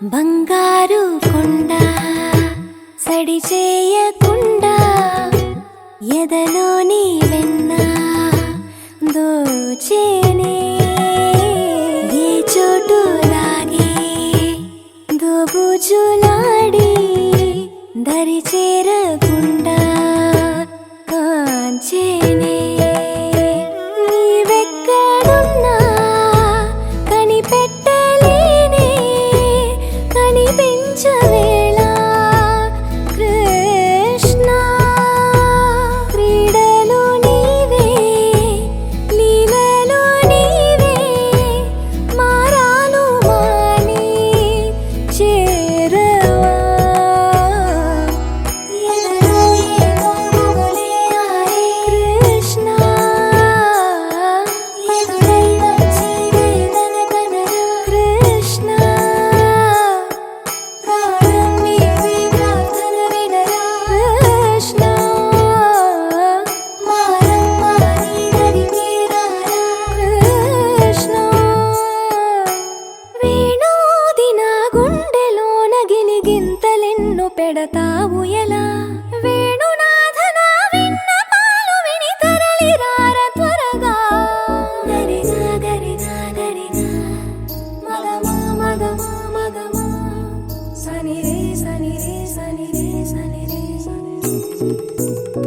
బంగారు కొండ సడి చేయకుండా ఎదలోని వెన్న దోచేనే ఏ చోటు లాగే దోబుజులాడి దరి చేరకుండా కాంచేనే నీవెక్కడున్నా కనిపెట్టలేనే కనిపించవేళ కృష్ణ క్రీడలు నీవే లీలలు నీవే మారాను మాని చేరవా ఎదలో ఏదో మొగలే ఆరే కృష్ణ ఎదురై వచ్చి వేదన కనరా కృష్ణ ప్రాణం నీవే ప్రార్థన వినరా కృష్ణ మారమ్మ నీ దరికి రారా కృష్ణ వేణోది నా గుండెలోన గిలిగింతలెన్ను పెడతావు ఎలా వేణునాథ నా విన్నపాలు విని తరలి రార త్వరగా గరిగా గరిగా గరిగా మగమా మగమా మగమా సని రే సని రే సని రే సని రే సని రే